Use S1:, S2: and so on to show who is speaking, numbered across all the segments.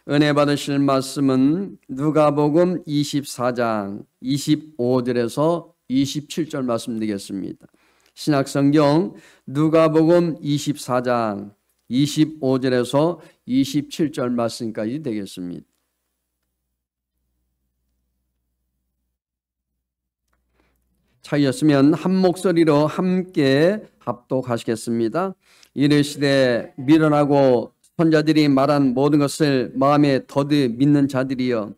S1: 은혜 받으실 말씀은 누가복음 24장 25절에서 27절 말씀 되겠습니다. 신약성경 누가복음 24장 25절에서 27절 말씀까지 되겠습니다. 찾으셨으면 한 목소리로 함께 합독하시겠습니다. 이르시되 미련하고 선자들이 말한 모든 것을 마음에 더디 믿는 자들이여,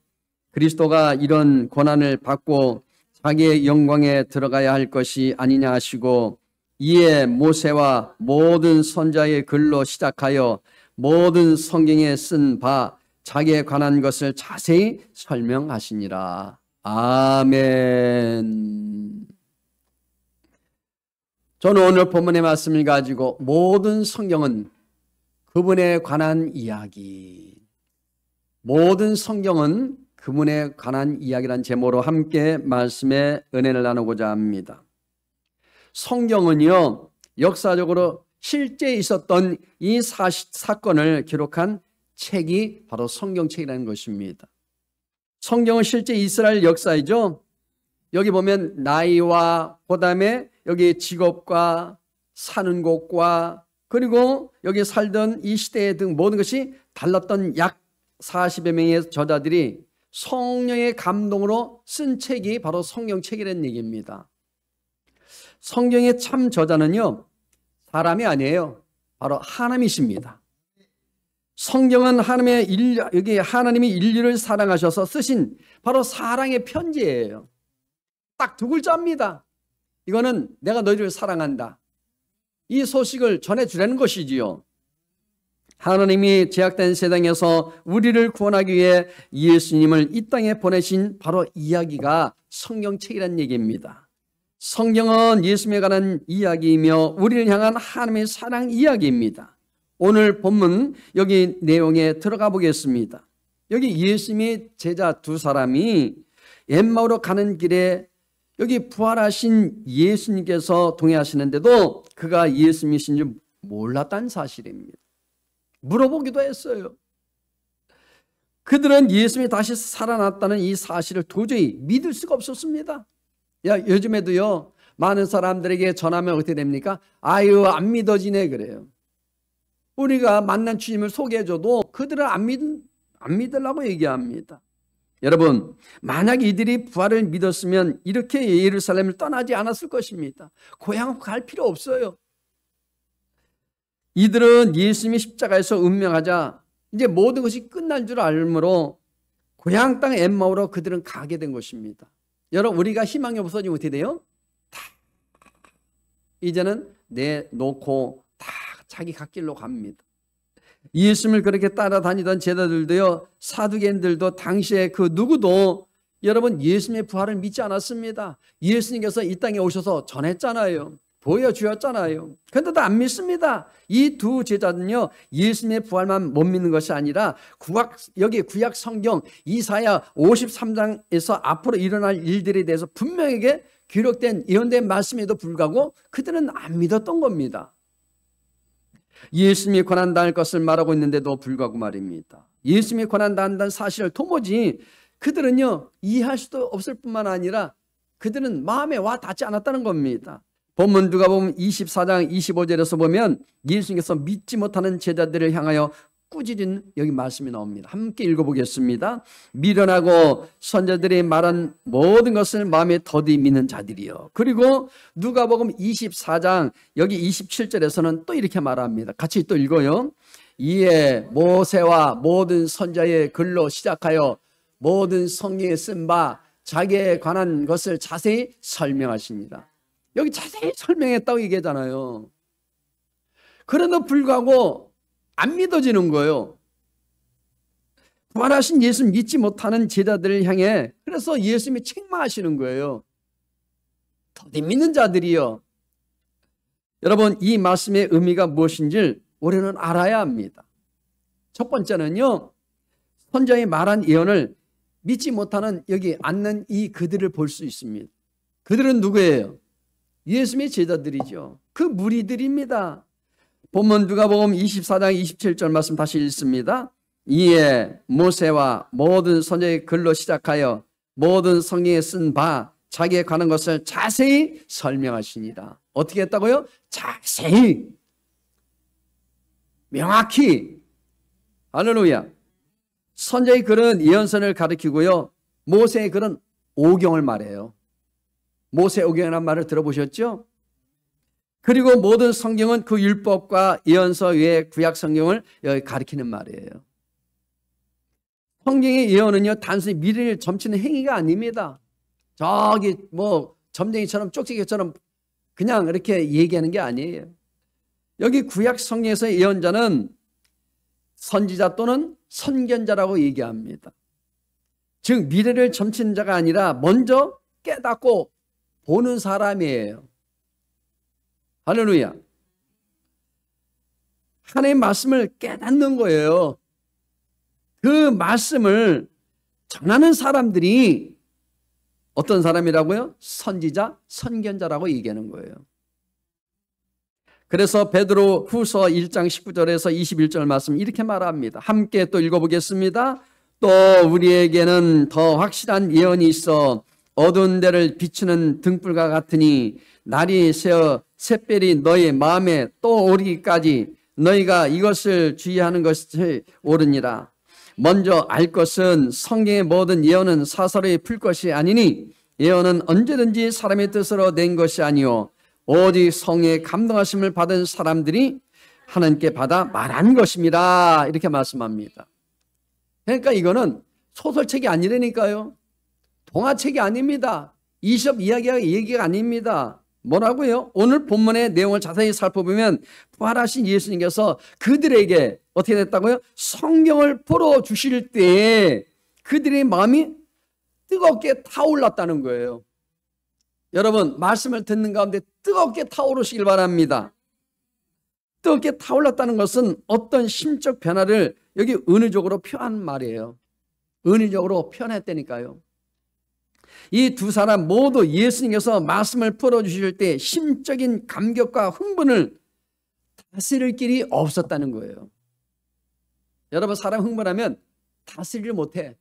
S1: 그리스도가 이런 고난을 받고 자기의 영광에 들어가야 할 것이 아니냐 하시고, 이에 모세와 모든 선자의 글로 시작하여 모든 성경에 쓴 바 자기에 관한 것을 자세히 설명하시니라. 아멘. 저는 오늘 본문의 말씀을 가지고 모든 성경은 그분에 관한 이야기, 모든 성경은 그분에 관한 이야기란 제목으로 함께 말씀의 은혜를 나누고자 합니다. 성경은요, 역사적으로 실제 있었던 이 사건을 기록한 책이 바로 성경책이라는 것입니다. 성경은 실제 이스라엘 역사이죠. 여기 보면 나이와 그다음에 여기 직업과 사는 곳과 그리고 여기 살던 이 시대 등 모든 것이 달랐던 약 40여 명의 저자들이 성령의 감동으로 쓴 책이 바로 성경책이라는 얘기입니다. 성경의 참 저자는요, 사람이 아니에요. 바로 하나님이십니다. 성경은 하나님이 인류를 사랑하셔서 쓰신 바로 사랑의 편지예요. 딱 두 글자입니다. 이거는 내가 너희를 사랑한다, 이 소식을 전해주라는 것이지요. 하나님이 제약된 세상에서 우리를 구원하기 위해 예수님을 이 땅에 보내신 바로 이야기가 성경책이라는 얘기입니다. 성경은 예수님에 관한 이야기이며 우리를 향한 하나님의 사랑 이야기입니다. 오늘 본문 여기 내용에 들어가 보겠습니다. 여기 예수님의 제자 두 사람이 엠마오로 가는 길에 여기 부활하신 예수님께서 동행하시는데도 그가 예수님이신 줄 몰랐다는 사실입니다. 물어보기도 했어요. 그들은 예수님이 다시 살아났다는 이 사실을 도저히 믿을 수가 없었습니다. 요즘에도요, 많은 사람들에게 전하면 어떻게 됩니까? 아유, 안 믿어지네 그래요. 우리가 만난 주님을 소개해줘도 그들은 안 믿으려고 얘기합니다. 여러분, 만약 이들이 부활을 믿었으면 이렇게 예루살렘을 떠나지 않았을 것입니다. 고향 갈 필요 없어요. 이들은 예수님이 십자가에서 운명하자 이제 모든 것이 끝난 줄 알므로 고향 땅 엠마오로 그들은 가게 된 것입니다. 여러분, 우리가 희망이 없어지면 어떻게 돼요? 다 이제는 내놓고 다 자기 갈 길로 갑니다. 예수님을 그렇게 따라다니던 제자들도요, 사두개인들도 당시에 그 누구도 여러분 예수님의 부활을 믿지 않았습니다. 예수님께서 이 땅에 오셔서 전했잖아요. 보여주었잖아요. 그런데도 안 믿습니다. 이 두 제자는요, 예수님의 부활만 못 믿는 것이 아니라 여기 구약 성경 이사야 53장에서 앞으로 일어날 일들에 대해서 분명하게 기록된 예언된 말씀에도 불구하고 그들은 안 믿었던 겁니다. 예수님이 고난당할 것을 말하고 있는데도 불구하고 말입니다. 예수님이 고난당한다는 사실을 도무지 그들은요, 이해할 수도 없을 뿐만 아니라 그들은 마음에 와 닿지 않았다는 겁니다. 본문 누가복음 24장 25절에서 보면 예수님께서 믿지 못하는 제자들을 향하여 꾸짖은 여기 말씀이 나옵니다. 함께 읽어보겠습니다. 미련하고 선자들이 말한 모든 것을 마음에 더디 믿는 자들이요. 그리고 누가복음 24장 여기 27절에서는 또 이렇게 말합니다. 같이 또 읽어요. 이에 모세와 모든 선자의 글로 시작하여 모든 성경에 쓴 바 자기에 관한 것을 자세히 설명하십니다. 여기 자세히 설명했다고 얘기하잖아요. 그래도 불구하고 안 믿어지는 거예요. 부활하신 예수 믿지 못하는 제자들을 향해 그래서 예수님이 책망하시는 거예요. 더디 믿는 자들이요. 여러분, 이 말씀의 의미가 무엇인지 우리는 알아야 합니다. 첫 번째는요, 선자의 말한 예언을 믿지 못하는 여기 앉는 이 그들을 볼 수 있습니다. 그들은 누구예요? 예수님의 제자들이죠. 그 무리들입니다. 본문 누가복음 24장 27절 말씀 다시 읽습니다. 이에 모세와 모든 선지자의 글로 시작하여 모든 성경에 쓴 바 자기에 관한 것을 자세히 설명하시니라. 어떻게 했다고요? 자세히, 명확히. 할렐루야. 선지자의 글은 예언서를 가리키고요, 모세의 글은 오경을 말해요. 모세 오경이라는 말을 들어보셨죠? 그리고 모든 성경은 그 율법과 예언서 외에 구약 성경을 여기 가리키는 말이에요. 성경의 예언은요, 단순히 미래를 점치는 행위가 아닙니다. 저기 뭐 점쟁이처럼 쪽지기처럼 그냥 이렇게 얘기하는 게 아니에요. 여기 구약 성경에서의 예언자는 선지자 또는 선견자라고 얘기합니다. 즉 미래를 점치는 자가 아니라 먼저 깨닫고 보는 사람이에요. 할렐루야. 하나님의 말씀을 깨닫는 거예요. 그 말씀을 전하는 사람들이 어떤 사람이라고요? 선지자, 선견자라고 얘기하는 거예요. 그래서 베드로 후서 1장 19절에서 21절 말씀 이렇게 말합니다. 함께 또 읽어보겠습니다. 또 우리에게는 더 확실한 예언이 있어 어두운 데를 비추는 등불과 같으니 날이 새어 샛별이 너희 마음에 또 오르기까지 너희가 이것을 주의하는 것이 옳으니라. 먼저 알 것은 성경의 모든 예언은 사사로이 풀 것이 아니니 예언은 언제든지 사람의 뜻으로 낸 것이 아니요 오직 성령의 감동하심을 받은 사람들이 하나님께 받아 말한 것입니다. 이렇게 말씀합니다. 그러니까 이거는 소설책이 아니라니까요. 동화책이 아닙니다. 이숍 얘기가 아닙니다. 뭐라고요? 오늘 본문의 내용을 자세히 살펴보면 부활하신 예수님께서 그들에게 어떻게 됐다고요? 성경을 풀어주실 때 그들의 마음이 뜨겁게 타올랐다는 거예요. 여러분 말씀을 듣는 가운데 뜨겁게 타오르시길 바랍니다. 뜨겁게 타올랐다는 것은 어떤 심적 변화를 여기 은유적으로 표현한 말이에요. 은유적으로 표현했다니까요. 이 두 사람 모두 예수님께서 말씀을 풀어주실 때 심적인 감격과 흥분을 다스릴 길이 없었다는 거예요. 여러분 사람 흥분하면 다스리를 못해.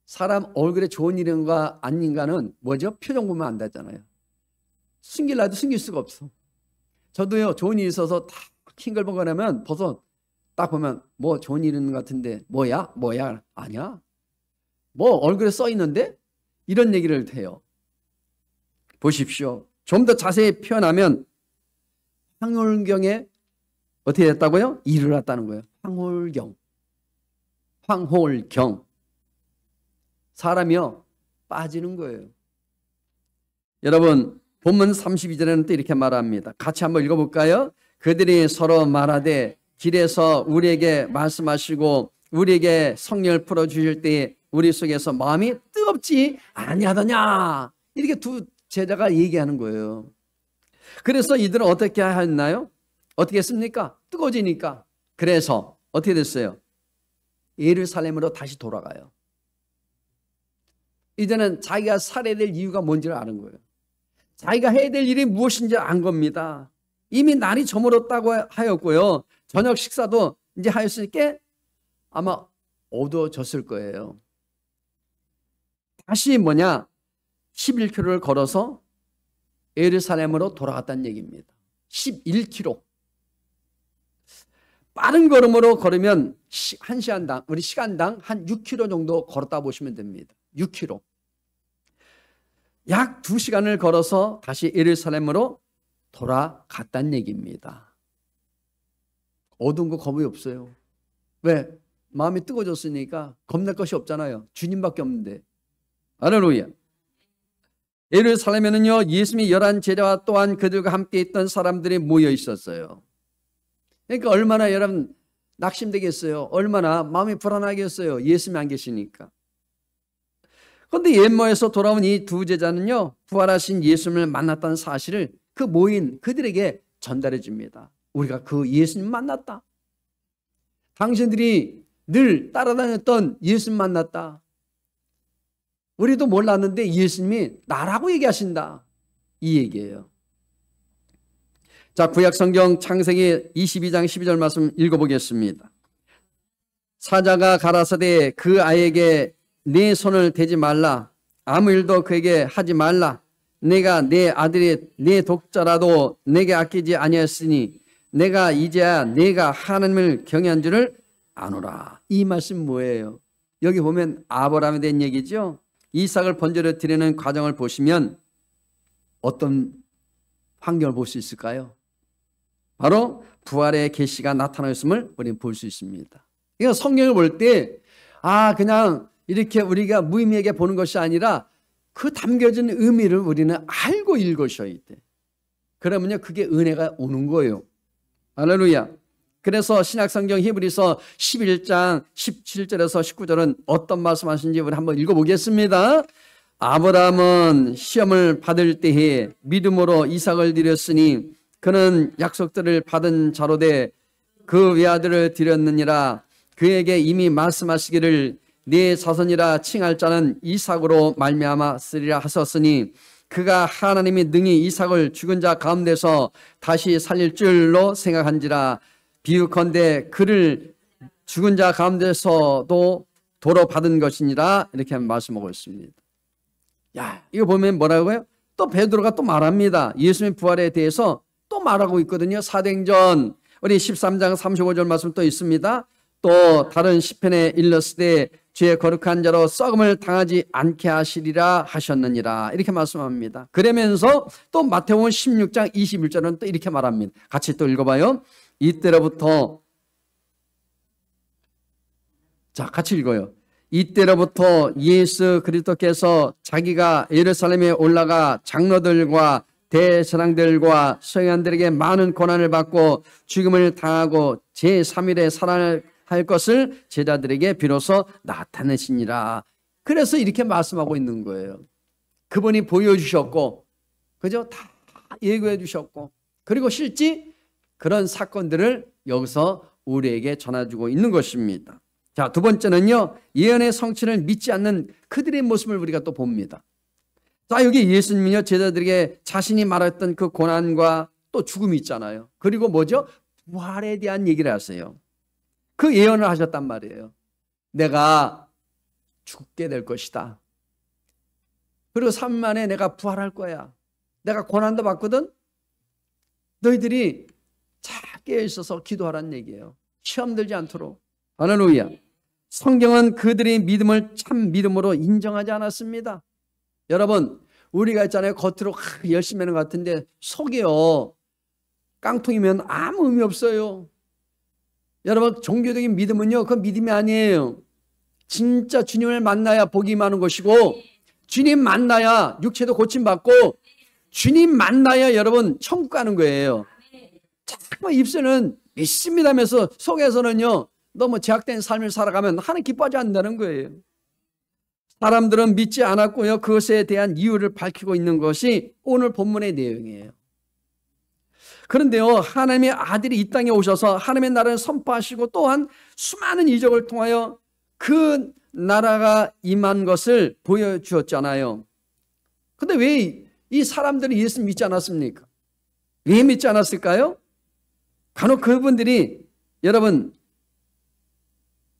S1: 사람 얼굴에 좋은 일인가 아닌가는 뭐죠? 표정 보면 안 되잖아요. 숨길라도 숨길 수가 없어. 저도요 좋은 일이 있어서 다 킹글벙글하면 벗어 딱 보면 뭐 좋은 일 있는 것 같은데 뭐야? 아니야. 뭐 얼굴에 써 있는데? 이런 얘기를 해요. 보십시오. 좀 더 자세히 표현하면 황홀경에 어떻게 됐다고요? 일어났다는 거예요. 황홀경. 사람이요 빠지는 거예요. 여러분 본문 32절에는 또 이렇게 말합니다. 같이 한번 읽어볼까요? 그들이 서로 말하되 길에서 우리에게 말씀하시고 우리에게 성령을 풀어주실 때 우리 속에서 마음이 뜨겁지 아니하더냐. 이렇게 두 제자가 얘기하는 거예요. 그래서 이들은 어떻게 했나요? 어떻게 했습니까? 뜨거워지니까. 그래서 어떻게 됐어요? 예루살렘으로 다시 돌아가요. 이제는 자기가 살아야 될 이유가 뭔지를 아는 거예요. 자기가 해야 될 일이 무엇인지 안 겁니다. 이미 날이 저물었다고 하였고요. 저녁 식사도 이제 하였으니까 아마 어두워졌을 거예요. 다시 11km를 걸어서 예루살렘으로 돌아갔다는 얘기입니다. 11km. 빠른 걸음으로 걸으면 한 시간당, 우리 시간당 한 6km 정도 걸었다 보시면 됩니다. 6km. 약 2시간을 걸어서 다시 예루살렘으로 돌아갔다는 얘기입니다. 어두운 거 겁이 없어요. 왜? 마음이 뜨거워졌으니까 겁낼 것이 없잖아요. 주님밖에 없는데. 할렐루야. 예루살렘에는요 예수님이 11 제자와 또한 그들과 함께 있던 사람들이 모여 있었어요. 그러니까 얼마나 여러분 낙심되겠어요. 얼마나 마음이 불안하겠어요. 예수님이 안 계시니까. 그런데 옛모에서 돌아온 이 두 제자는요 부활하신 예수님을 만났다는 사실을 그 모인 그들에게 전달해 줍니다. 우리가 그 예수님 만났다. 당신들이 늘 따라다녔던 예수님 만났다. 우리도 몰랐는데 예수님이 나라고 얘기하신다. 이 얘기예요. 자, 구약성경 창세기 22장 12절 말씀 읽어보겠습니다. 사자가 가라사대 그 아이에게 네 손을 대지 말라. 아무 일도 그에게 하지 말라. 내가 내 아들이 내 독자라도 내게 아끼지 아니하였으니 내가 이제야 내가 하나님을 경외한 줄을 아노라. 이 말씀 뭐예요? 여기 보면 아브라함에 대한 얘기죠. 이삭을 번제로 드리는 과정을 보시면 어떤 환경을 볼 수 있을까요? 바로 부활의 계시가 나타났음을 우리는 볼 수 있습니다. 그러니까 성경을 볼 때 그냥 이렇게 우리가 무의미하게 보는 것이 아니라 그 담겨진 의미를 우리는 알고 읽으셔야 돼. 그러면요 그게 은혜가 오는 거예요. 할렐루야. 그래서 신약성경 히브리서 11장 17절에서 19절은 어떤 말씀하신지 우리 한번 읽어보겠습니다. 아브라함은 시험을 받을 때에 믿음으로 이삭을 드렸으니 그는 약속들을 받은 자로되 그 외아들을 드렸느니라. 그에게 이미 말씀하시기를 네 자손이라 칭할 자는 이삭으로 말미암아 쓰리라 하셨으니 그가 하나님이 능히 이삭을 죽은 자 가운데서 다시 살릴 줄로 생각한지라. 비유컨대 그를 죽은 자 가운데서도 도로 받은 것이니라. 이렇게 말씀하고 있습니다. 이거 보면 뭐라고요? 또 베드로가 또 말합니다. 예수님의 부활에 대해서 또 말하고 있거든요. 사도행전 우리 13장 35절 말씀 또 있습니다. 또 다른 시편에 일렀으되 죄 거룩한 자로 썩음을 당하지 않게 하시리라 하셨느니라. 이렇게 말씀합니다. 그러면서 또 마태복음 16장 21절은 또 이렇게 말합니다. 같이 또 읽어봐요. 이때로부터 같이 읽어요. 이때로부터 예수 그리스도께서 자기가 예루살렘에 올라가 장로들과 대제사장들과 서기관들에게 많은 고난을 받고 죽음을 당하고 제3일에 살아날 것을 제자들에게 비로소 나타내시니라. 그래서 이렇게 말씀하고 있는 거예요. 그분이 보여주셨고, 그죠? 다 예고해 주셨고, 그리고 실제 그런 사건들을 여기서 우리에게 전해주고 있는 것입니다. 자, 두 번째는요, 예언의 성취를 믿지 않는 그들의 모습을 우리가 또 봅니다. 자, 여기 예수님이요, 제자들에게 자신이 말했던 그 고난과 또 죽음이 있잖아요. 그리고 뭐죠? 부활에 대한 얘기를 하세요. 그 예언을 하셨단 말이에요. 내가 죽게 될 것이다. 그리고 3일 만에 내가 부활할 거야. 내가 고난도 받거든. 너희들이 잘 깨어있어서 기도하라는 얘기예요. 시험 들지 않도록. 할렐루야. 성경은 그들의 믿음을 참 믿음으로 인정하지 않았습니다. 여러분, 우리가 있잖아요. 겉으로 열심히 하는 것 같은데 속이요, 깡통이면 아무 의미 없어요. 여러분, 종교적인 믿음은요, 그건 믿음이 아니에요. 진짜 주님을 만나야 복이 많은 것이고, 주님 만나야 육체도 고침받고, 주님 만나야 여러분 천국 가는 거예요. 자꾸 입술은 믿습니다면서 속에서는요, 너무 제약된 삶을 살아가면 하나님 기뻐하지 않는다는 거예요. 사람들은 믿지 않았고요, 그것에 대한 이유를 밝히고 있는 것이 오늘 본문의 내용이에요. 그런데요, 하나님의 아들이 이 땅에 오셔서 하나님의 나라를 선포하시고 또한 수많은 이적을 통하여 그 나라가 임한 것을 보여주었잖아요. 근데 왜 이 사람들이 예수 믿지 않았습니까? 왜 믿지 않았을까요? 간혹 그분들이, 여러분,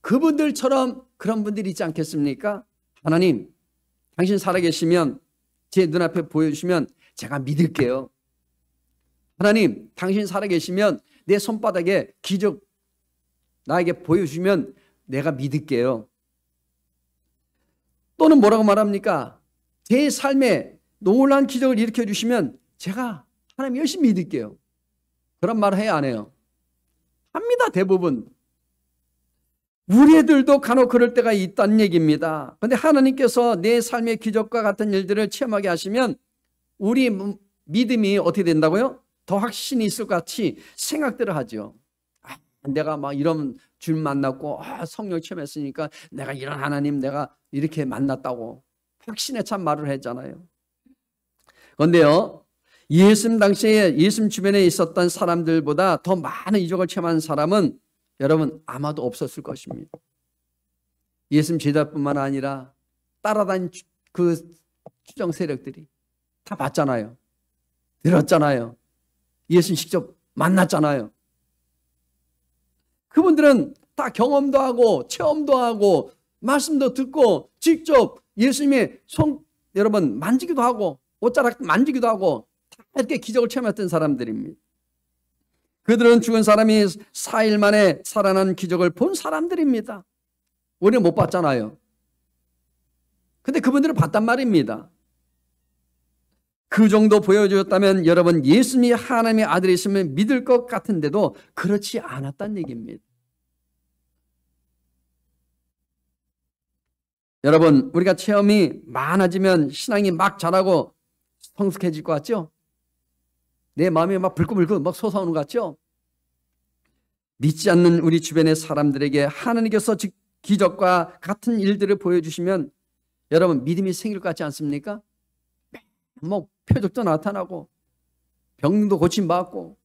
S1: 그분들처럼 그런 분들이 있지 않겠습니까? 하나님, 당신 살아계시면 제 눈앞에 보여주시면 제가 믿을게요. 하나님, 당신 살아계시면 내 손바닥에 기적 나에게 보여주시면 내가 믿을게요. 또는 뭐라고 말합니까? 제 삶에 놀라운 기적을 일으켜주시면 제가 하나님 열심히 믿을게요. 그런 말을 해야 안 해요? 합니다, 대부분. 우리 애들도 간혹 그럴 때가 있다는 얘기입니다. 그런데 하나님께서 내 삶의 기적과 같은 일들을 체험하게 하시면 우리 믿음이 어떻게 된다고요? 더 확신이 있을 것 같이 생각들을 하죠. 내가 막 이런 줄 만났고 성령 체험했으니까 내가 이런 하나님 내가 이렇게 만났다고 확신에 참 말을 했잖아요. 그런데요, 예수님 당시에 예수님 주변에 있었던 사람들보다 더 많은 이적을 체험한 사람은 여러분 아마도 없었을 것입니다. 예수님 제자뿐만 아니라 따라다닌 그 추정 세력들이 다 봤잖아요. 들었잖아요. 예수님 직접 만났잖아요. 그분들은 다 경험도 하고 체험도 하고 말씀도 듣고 직접 예수님의 손 여러분 만지기도 하고 옷자락 만지기도 하고 다 이렇게 기적을 체험했던 사람들입니다. 그들은 죽은 사람이 4일 만에 살아난 기적을 본 사람들입니다. 우리는 못 봤잖아요. 근데 그분들은 봤단 말입니다. 그 정도 보여주었다면 여러분 예수님이 하나님의 아들이시면 믿을 것 같은데도 그렇지 않았다는 얘기입니다. 여러분 우리가 체험이 많아지면 신앙이 막 자라고 성숙해질 것 같죠? 내 마음이 막 불끈불끈 막 솟아오는 것 같죠? 믿지 않는 우리 주변의 사람들에게 하나님께서 기적과 같은 일들을 보여주시면 여러분 믿음이 생길 것 같지 않습니까? 뭐 표적도 나타나고 병도 고침받고.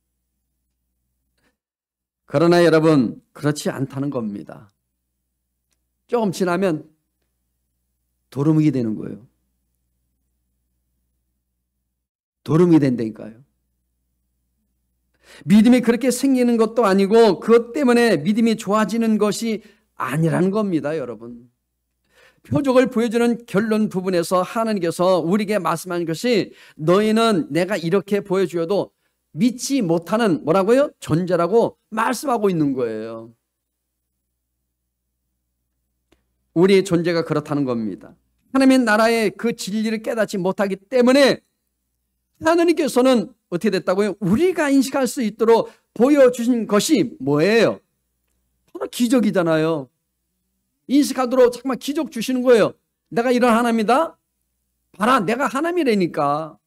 S1: 그러나 여러분 그렇지 않다는 겁니다. 조금 지나면 도루묵이 되는 거예요. 도루묵이 된다니까요. 믿음이 그렇게 생기는 것도 아니고 그것 때문에 믿음이 좋아지는 것이 아니라는 겁니다, 여러분. 표적을 보여주는 결론 부분에서 하나님께서 우리에게 말씀하는 것이 너희는 내가 이렇게 보여주어도 믿지 못하는 뭐라고요? 존재라고 말씀하고 있는 거예요. 우리의 존재가 그렇다는 겁니다. 하나님의 나라의 그 진리를 깨닫지 못하기 때문에 하나님께서는 어떻게 됐다고요? 우리가 인식할 수 있도록 보여주신 것이 뭐예요? 바로 기적이잖아요. 인식하도록 정말 기적 주시는 거예요. 내가 이런 하나님이다? 봐라, 내가 하나님이라니까.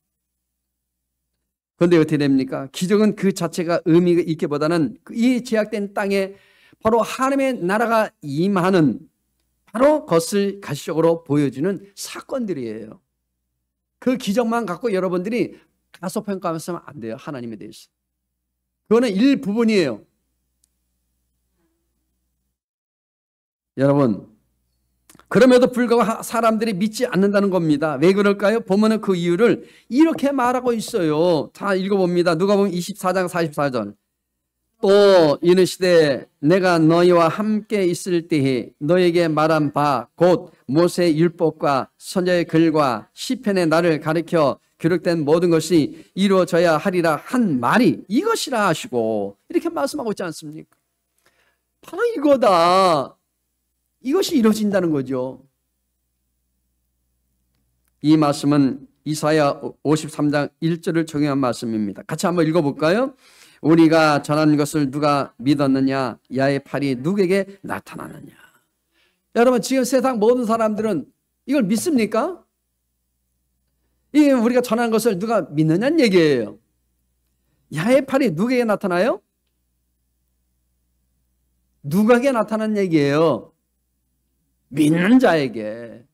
S1: 그런데 어떻게 됩니까? 기적은 그 자체가 의미가 있기보다는 이 제약된 땅에 바로 하나님의 나라가 임하는 바로 그것을 가시적으로 보여주는 사건들이에요. 그 기적만 갖고 여러분들이 가소평가하면 안 돼요. 하나님에 대해서. 그거는 일부분이에요. 여러분, 그럼에도 불구하고 사람들이 믿지 않는다는 겁니다. 왜 그럴까요? 보면은 그 이유를 이렇게 말하고 있어요. 다 읽어봅니다. 누가복음 24장 44절. 또 이르시되 내가 너희와 함께 있을 때에 너에게 말한 바 곧 모세의 율법과 선지자의 글과 시편의 나를 가리켜 기록된 모든 것이 이루어져야 하리라 한 말이 이것이라 하시고 이렇게 말씀하고 있지 않습니까? 바로 이거다. 이것이 이루어진다는 거죠. 이 말씀은 이사야 53장 1절을 적용한 말씀입니다. 같이 한번 읽어볼까요? 우리가 전한 것을 누가 믿었느냐? 야의 팔이 누구에게 나타나느냐? 여러분 지금 세상 모든 사람들은 이걸 믿습니까? 이 우리가 전한 것을 누가 믿느냐는 얘기예요. 야의 팔이 누구에게 나타나요? 누구에게 나타나는 얘기예요? 믿는 자에게.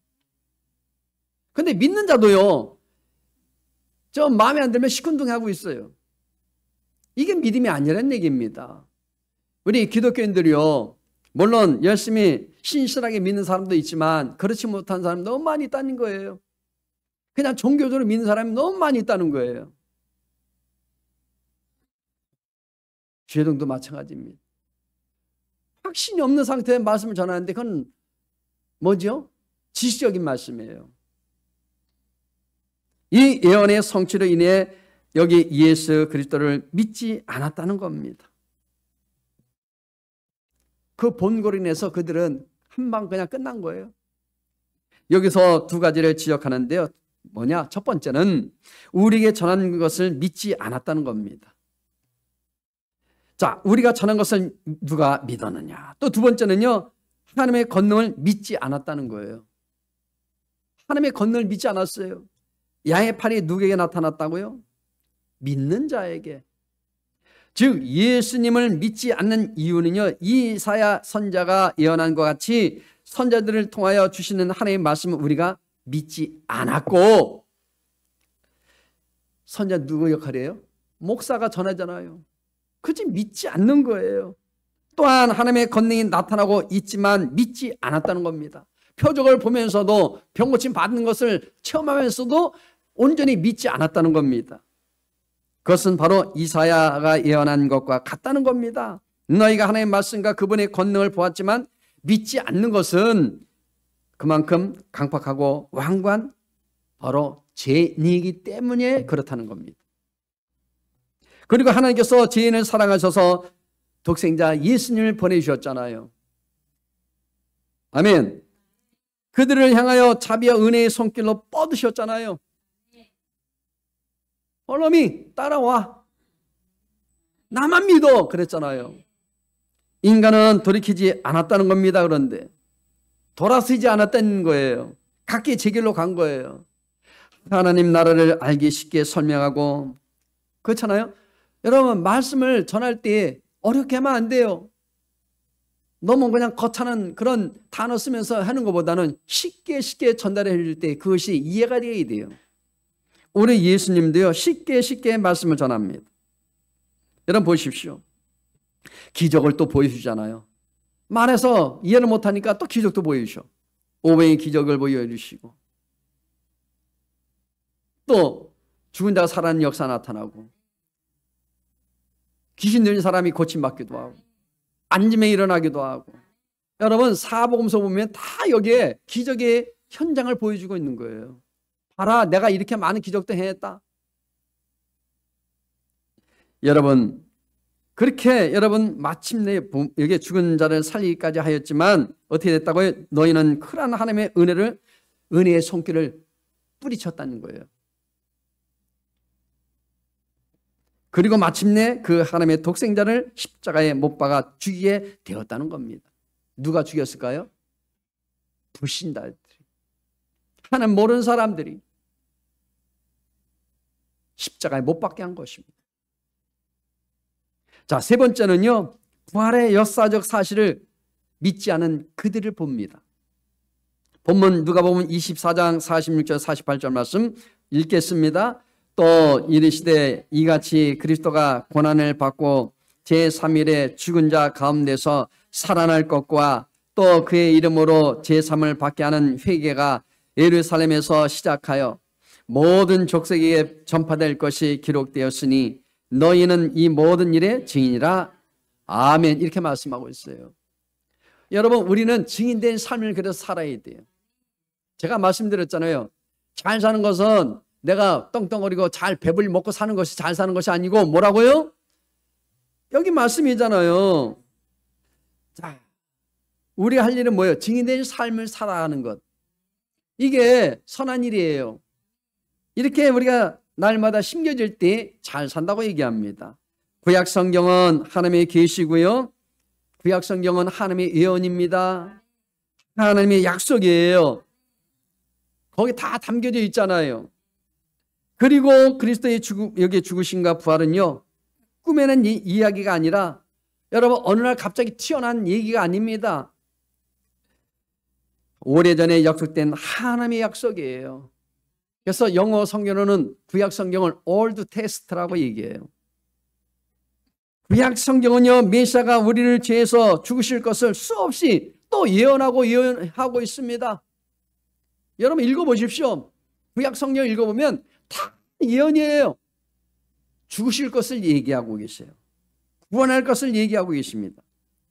S1: 근데 믿는 자도요, 좀 마음에 안 들면 시큰둥하고 있어요. 이게 믿음이 아니라는 얘기입니다. 우리 기독교인들이요, 물론 열심히 신실하게 믿는 사람도 있지만 그렇지 못한 사람이 너무 많이 있다는 거예요. 그냥 종교적으로 믿는 사람이 너무 많이 있다는 거예요. 죄동도 마찬가지입니다. 확신이 없는 상태의 말씀을 전하는데 그건 뭐죠? 지시적인 말씀이에요. 이 예언의 성취로 인해 여기 예수 그리스도를 믿지 않았다는 겁니다. 그 본고로 인해서 그들은 한방 그냥 끝난 거예요. 여기서 두 가지를 지적하는데요. 뭐냐? 첫 번째는 우리에게 전한 것을 믿지 않았다는 겁니다. 자, 우리가 전한 것을 누가 믿었느냐? 또 두 번째는요, 하나님의 권능을 믿지 않았다는 거예요. 하나님의 권능을 믿지 않았어요. 양의 팔이 누구에게 나타났다고요? 믿는 자에게. 즉 예수님을 믿지 않는 이유는요, 이사야 선지자가 예언한 것 같이 선지자들을 통하여 주시는 하나님의 말씀을 우리가 믿지 않았고, 선지자 누구 역할이에요? 목사가 전하잖아요. 그치, 믿지 않는 거예요. 또한 하나님의 권능이 나타나고 있지만 믿지 않았다는 겁니다. 표적을 보면서도 병고침 받는 것을 체험하면서도 온전히 믿지 않았다는 겁니다. 그것은 바로 이사야가 예언한 것과 같다는 겁니다. 너희가 하나님의 말씀과 그분의 권능을 보았지만 믿지 않는 것은 그만큼 강팍하고 완고한 바로 죄인이기 때문에 그렇다는 겁니다. 그리고 하나님께서 죄인을 사랑하셔서 독생자 예수님을 보내주셨잖아요. 아멘. 그들을 향하여 자비와 은혜의 손길로 뻗으셨잖아요. 얼음이 따라와. 나만 믿어. 그랬잖아요. 인간은 돌이키지 않았다는 겁니다. 그런데 돌아서지 않았다는 거예요. 각기 제 길로 간 거예요. 하나님 나라를 알기 쉽게 설명하고, 그렇잖아요. 여러분, 말씀을 전할 때 어렵게 하면 안 돼요. 너무 그냥 거창한 그런 단어 쓰면서 하는 것보다는 쉽게 전달해 줄 때 그것이 이해가 되어야 돼요. 우리 예수님도요, 쉽게 말씀을 전합니다. 여러분 보십시오. 기적을 또 보여주잖아요. 말해서 이해를 못하니까 또 기적도 보여주셔. 오병의 기적을 보여주시고, 또 죽은 자가 살아나는 역사 나타나고, 귀신 들린 사람이 고침받기도 하고, 안짐에 일어나기도 하고. 여러분, 사복음서 보면 다 여기에 기적의 현장을 보여주고 있는 거예요. 봐라, 내가 이렇게 많은 기적도 해냈다. 여러분, 그렇게 여러분 마침내 여기 죽은 자를 살리기까지 하였지만 어떻게 됐다고요? 너희는 큰한 하나님의 은혜의 손길을 뿌리쳤다는 거예요. 그리고 마침내 그 하나님의 독생자를 십자가에 못 박아 죽이게 되었다는 겁니다. 누가 죽였을까요? 불신자들이, 하나님 모르는 사람들이 십자가에 못 박게 한 것입니다. 자, 세 번째는요, 부활의 역사적 사실을 믿지 않은 그들을 봅니다. 본문 누가복음 24장 46절 48절 말씀 읽겠습니다. 또 이르시되 이같이 그리스도가 고난을 받고 제3일에 죽은 자 가운데서 살아날 것과 또 그의 이름으로 제3을 받게 하는 회개가 예루살렘에서 시작하여 모든 족속에게 전파될 것이 기록되었으니 너희는 이 모든 일의 증인이라. 아멘. 이렇게 말씀하고 있어요. 여러분, 우리는 증인된 삶을 그래서 살아야 돼요. 제가 말씀드렸잖아요. 잘 사는 것은 내가 떵떵거리고 잘 배불리 먹고 사는 것이 잘 사는 것이 아니고 뭐라고요? 여기 말씀이잖아요. 자, 우리 할 일은 뭐예요? 증인된 삶을 살아가는 것. 이게 선한 일이에요. 이렇게 우리가 날마다 심겨질 때 잘 산다고 얘기합니다. 구약 성경은 하나님의 계시고요, 구약 성경은 하나님의 예언입니다. 하나님의 약속이에요. 거기 다 담겨져 있잖아요. 그리고 그리스도의 여기 죽으심과 부활은요, 꾸며낸 이야기가 아니라 여러분 어느 날 갑자기 튀어난 얘기가 아닙니다. 오래전에 약속된 하나님의 약속이에요. 그래서 영어 성경으로는 구약 성경을 Old Test라고 얘기해요. 구약 성경은요, 메시아가 우리를 죄에서 죽으실 것을 수없이 또 예언하고 있습니다. 여러분 읽어보십시오. 구약 성경 읽어보면 다 예언이에요. 죽으실 것을 얘기하고 계세요. 구원할 것을 얘기하고 계십니다.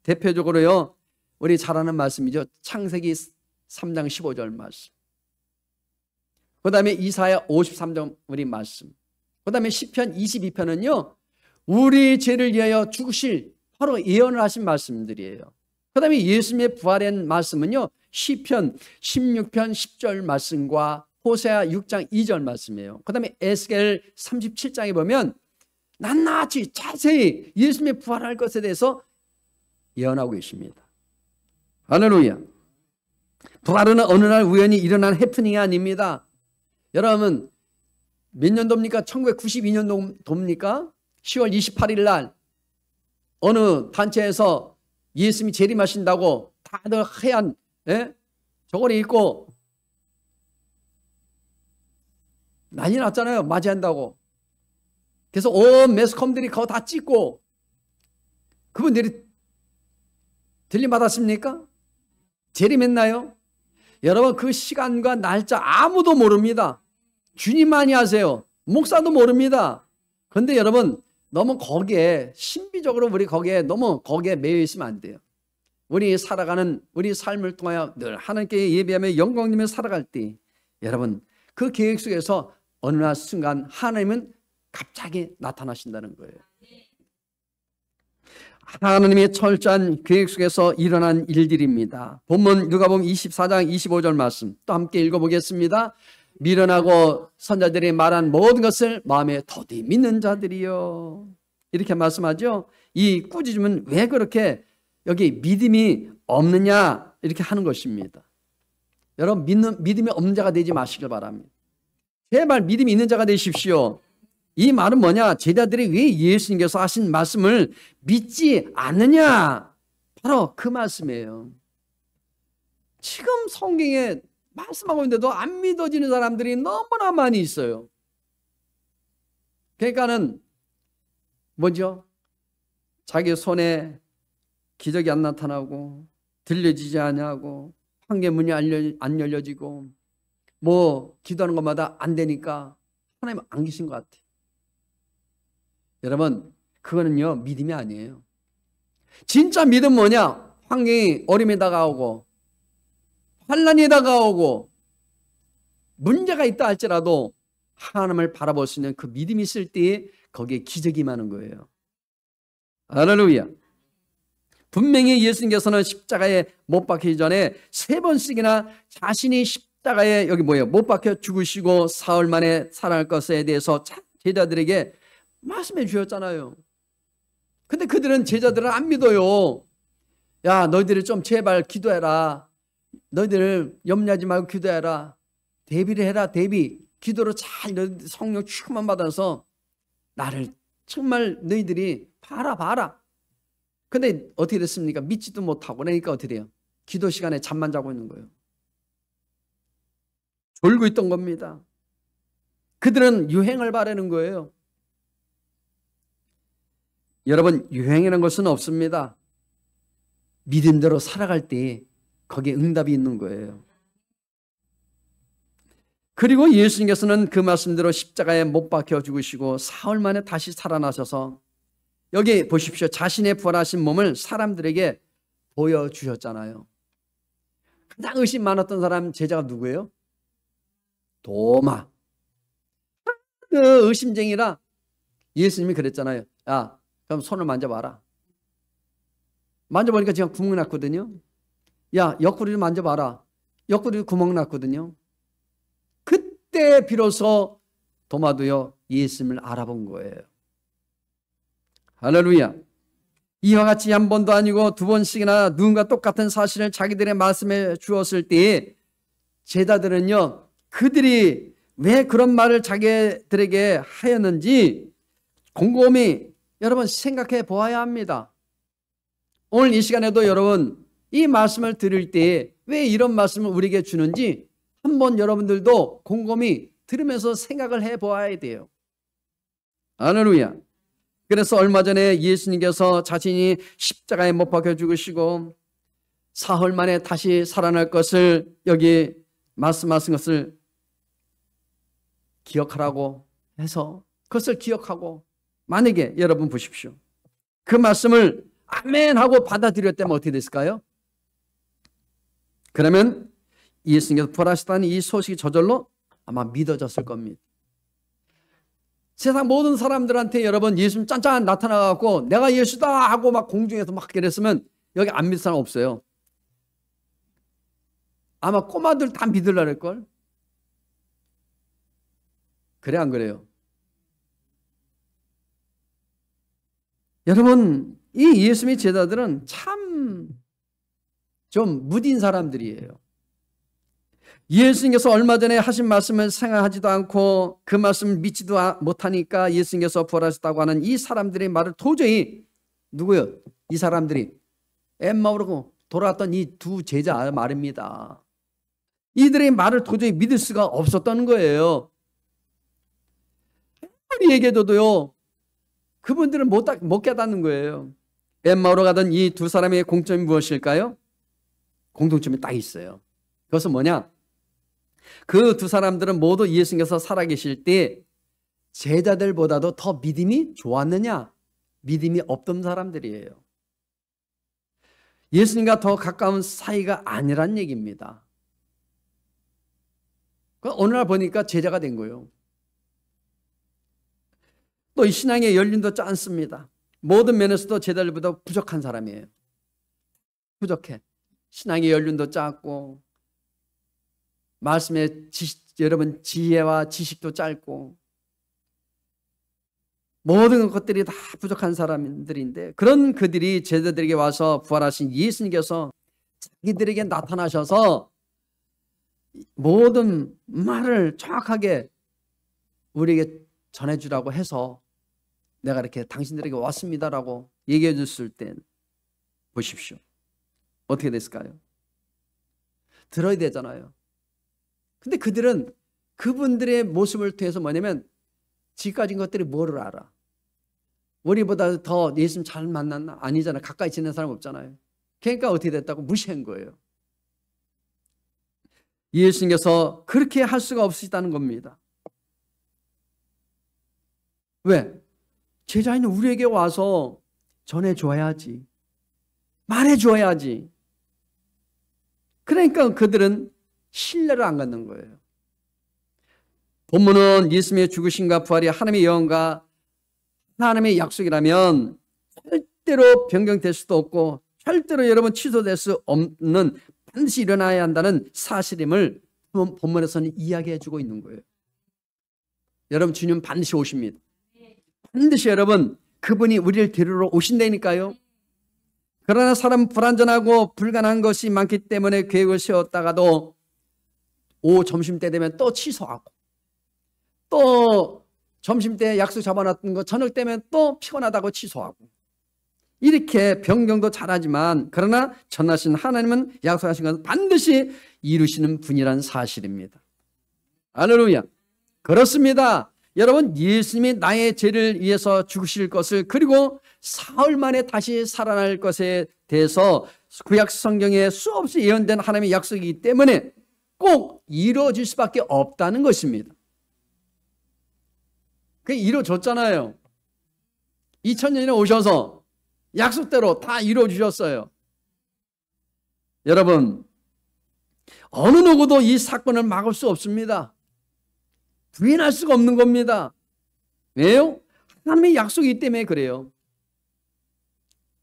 S1: 대표적으로요, 우리 잘 아는 말씀이죠. 창세기 3장 15절 말씀. 그 다음에 이사야 53장 우리 말씀. 그 다음에 시편 22편은요, 우리 죄를 위하여 죽으실 바로 예언을 하신 말씀들이에요. 그 다음에 예수님의 부활한 말씀은요, 시편 16편 10절 말씀과 호세아 6장 2절 말씀이에요. 그 다음에 에스겔 37장에 보면 낱낱이 자세히 예수님의 부활할 것에 대해서 예언하고 계십니다. 할렐루야. 부활은 어느 날 우연히 일어난 해프닝이 아닙니다. 여러분 몇 년도입니까? 1992년도입니까? 10월 28일 날 어느 단체에서 예수님이 재림하신다고 다들 하얀 저고리 입고 난리 났잖아요. 맞이한다고. 그래서 온 매스컴들이 그거 다 찍고, 그분들이 들림받았습니까? 재림했나요? 여러분 그 시간과 날짜 아무도 모릅니다. 주님만이 아세요. 목사도 모릅니다. 근데 여러분, 너무 거기에 신비적으로 우리 너무 거기에 매여 있으면 안 돼요. 우리 살아가는 우리 삶을 통하여 늘 하나님께 예배하며 영광님을 살아갈 때 여러분, 그 계획 속에서 어느 순간 하나님은 갑자기 나타나신다는 거예요. 하나님의 철저한 계획 속에서 일어난 일들입니다. 본문 누가복음 24장 25절 말씀 또 함께 읽어보겠습니다. 미련하고 선자들이 말한 모든 것을 마음에 더디 믿는 자들이요. 이렇게 말씀하죠. 이 꾸짖음은 왜 그렇게 여기 믿음이 없느냐 이렇게 하는 것입니다. 여러분, 믿음이 없는 자가 되지 마시길 바랍니다. 제발 믿음이 있는 자가 되십시오. 이 말은 뭐냐? 제자들이 왜 예수님께서 하신 말씀을 믿지 않느냐? 바로 그 말씀이에요. 지금 성경에 말씀하고 있는데도 안 믿어지는 사람들이 너무나 많이 있어요. 그러니까는 뭐죠? 자기 손에 기적이 안 나타나고 들려지지 않냐고 황계문이 안 열려지고 뭐 기도하는 것마다 안 되니까 하나님 안 계신 것 같아요. 여러분, 그거는요 믿음이 아니에요. 진짜 믿음 뭐냐? 환경이 어림이 다가오고 환난이 다가오고 문제가 있다 할지라도 하나님을 바라볼 수 있는 그 믿음이 있을 때에 거기에 기적이 많은 거예요. 할렐루야. 분명히 예수님께서는 십자가에 못 박히기 전에 3번씩이나 자신이 십자가에 못 박혀 죽으시고 사흘 만에 살아날 것에 대해서 제자들에게 말씀해 주셨잖아요. 근데 그들은 제자들은 안 믿어요. 야, 너희들이 좀 제발 기도해라. 너희들 염려하지 말고 기도해라. 대비를 해라. 대비. 기도로 잘 성령 충만 받아서 나를 정말 너희들이 봐라. 근데 어떻게 됐습니까? 믿지도 못하고 그러니까 어떻게 돼요? 기도 시간에 잠만 자고 있는 거예요. 졸고 있던 겁니다. 그들은 유행을 바라는 거예요. 여러분, 유행이라는 것은 없습니다. 믿음대로 살아갈 때 거기에 응답이 있는 거예요. 그리고 예수님께서는 그 말씀대로 십자가에 못 박혀 죽으시고 사흘 만에 다시 살아나셔서 여기 보십시오. 자신의 부활하신 몸을 사람들에게 보여주셨잖아요. 가장 의심 많았던 사람 제자가 누구예요? 도마. 그 의심쟁이라 예수님이 그랬잖아요. 야, 그럼 손을 만져봐라. 만져보니까 지금 구멍 났거든요. 야, 옆구리를 만져봐라. 옆구리 구멍 났거든요. 그때 비로소 도마도요 예수님을 알아본 거예요. 할렐루야. 이와 같이 한 번도 아니고 2번씩이나 누군가 똑같은 사실을 자기들의 말씀에 주었을 때 제자들은요 그들이 왜 그런 말을 자기들에게 하였는지 곰곰이 여러분 생각해 보아야 합니다. 오늘 이 시간에도 여러분 이 말씀을 들을 때 왜 이런 말씀을 우리에게 주는지 한번 여러분들도 곰곰이 들으면서 생각을 해 보아야 돼요. 할렐루야. 그래서 얼마 전에 예수님께서 자신이 십자가에 못 박혀 죽으시고 사흘 만에 다시 살아날 것을 여기 말씀하신 것을 기억하라고 해서 그것을 기억하고 만약에 여러분 보십시오. 그 말씀을 아멘 하고 받아들였다면 어떻게 됐을까요? 그러면 예수님께서 부활하셨다는 이 소식이 저절로 아마 믿어졌을 겁니다. 세상 모든 사람들한테 여러분 예수님 짠짠 나타나갖고 내가 예수다 하고 막 공중에서 막 그랬으면 여기 안 믿을 사람 없어요. 아마 꼬마들 다 믿으려고 할걸? 그래 안 그래요? 여러분 이 예수님의 제자들은 참 좀 무딘 사람들이에요. 예수님께서 얼마 전에 하신 말씀을 생각하지도 않고 그 말씀을 믿지도 못하니까 예수님께서 부활하셨다고 하는 이 사람들의 말을 도저히 누구요? 이 사람들이 엠마오로 돌아왔던 이 2 제자 말입니다. 이들의 말을 도저히 믿을 수가 없었던 거예요. 아무리 얘기해도요 그분들은 못 깨닫는 거예요. 엠마오로 가던 이 2 사람의 공통점이 무엇일까요? 공통점이 딱 있어요. 그것은 뭐냐? 그 2 사람들은 모두 예수님께서 살아계실 때 제자들보다도 더 믿음이 좋았느냐? 믿음이 없던 사람들이에요. 예수님과 더 가까운 사이가 아니란 얘기입니다. 어느 날 보니까 제자가 된 거예요. 또 이 신앙의 연륜도 짧습니다. 모든 면에서도 제자들보다 부족한 사람이에요. 부족해. 신앙의 연륜도 짧고, 말씀의 여러분 지혜와 지식도 짧고, 모든 것들이 다 부족한 사람들인데, 그런 그들이 제자들에게 와서 부활하신 예수님께서 자기들에게 나타나셔서 모든 말을 정확하게 우리에게 전해주라고 해서 내가 이렇게 당신들에게 왔습니다라고 얘기해 줬을 때 보십시오. 어떻게 됐을까요? 들어야 되잖아요. 근데 그들은 그분들의 모습을 통해서 뭐냐면 지 가진 것들이 뭐를 알아? 우리보다 더 예수님 잘 만났나? 아니잖아. 가까이 지낸 사람 없잖아요. 그러니까 어떻게 됐다고 무시한 거예요. 예수님께서 그렇게 할 수가 없으시다는 겁니다. 왜? 제자인 우리에게 와서 전해줘야지. 말해줘야지. 그러니까 그들은 신뢰를 안 갖는 거예요. 본문은 예수님의 죽으심과 부활이 하나님의 영원과 하나님의 약속이라면 절대로 변경될 수도 없고 절대로 여러분 취소될 수 없는 반드시 일어나야 한다는 사실임을 본문에서는 이야기해 주고 있는 거예요. 여러분 주님 반드시 오십니다. 반드시 여러분 그분이 우리를 데리러 오신다니까요. 그러나 사람은 불완전하고 불가능한 것이 많기 때문에 계획을 세웠다가도 오후 점심때 되면 또 취소하고 또 점심때 약속 잡아놨던 거 저녁 되면 또 피곤하다고 취소하고 이렇게 변경도 잘하지만 그러나 전하신 하나님은 약속하신 것은 반드시 이루시는 분이라는 사실입니다. 할렐루야. 그렇습니다. 여러분 예수님이 나의 죄를 위해서 죽으실 것을 그리고 사흘 만에 다시 살아날 것에 대해서 구약 성경에 수없이 예언된 하나님의 약속이기 때문에 꼭 이루어질 수밖에 없다는 것입니다. 그게 이루어졌잖아요. 2000년에 오셔서 약속대로 다 이루어주셨어요. 여러분 어느 누구도 이 사건을 막을 수 없습니다. 부인할 수가 없는 겁니다. 왜요? 하나님의 약속이기 때문에 그래요.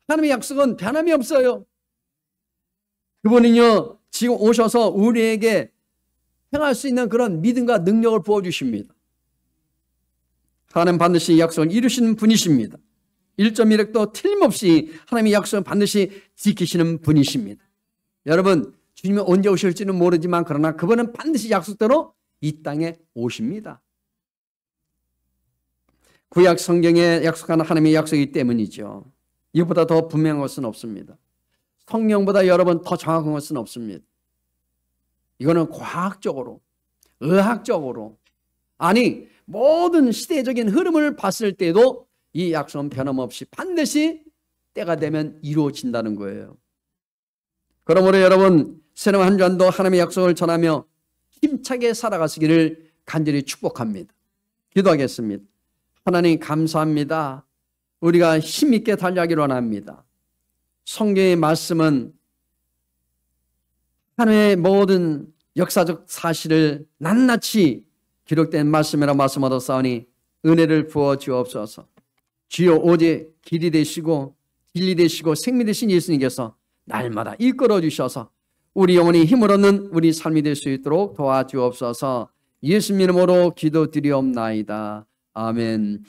S1: 하나님의 약속은 변함이 없어요. 그분은요 지금 오셔서 우리에게 행할 수 있는 그런 믿음과 능력을 부어주십니다. 하나님 반드시 약속을 이루시는 분이십니다. 1.1획도 틀림없이 하나님의 약속을 반드시 지키시는 분이십니다. 여러분 주님이 언제 오실지는 모르지만 그러나 그분은 반드시 약속대로 이 땅에 오십니다. 구약 성경에 약속한 하나님의 약속이기 때문이죠. 이보다 더 분명한 것은 없습니다. 성령보다 여러분 더 정확한 것은 없습니다. 이거는 과학적으로, 의학적으로, 아니 모든 시대적인 흐름을 봤을 때도 이 약속은 변함없이 반드시 때가 되면 이루어진다는 거예요. 그러므로 여러분 새로운 한 주간도 하나님의 약속을 전하며 힘차게 살아가시기를 간절히 축복합니다. 기도하겠습니다. 하나님 감사합니다. 우리가 힘있게 달려가기를 원합니다. 성경의 말씀은 하나님의 모든 역사적 사실을 낱낱이 기록된 말씀이라 말씀 얻었사오니 은혜를 부어 주옵소서. 주여 오직 길이 되시고 진리 되시고 생미 되신 예수님께서 날마다 이끌어 주셔서 우리 영혼이 힘을 얻는 우리 삶이 될 수 있도록 도와주옵소서. 예수님 이름으로 기도드리옵나이다. 아멘.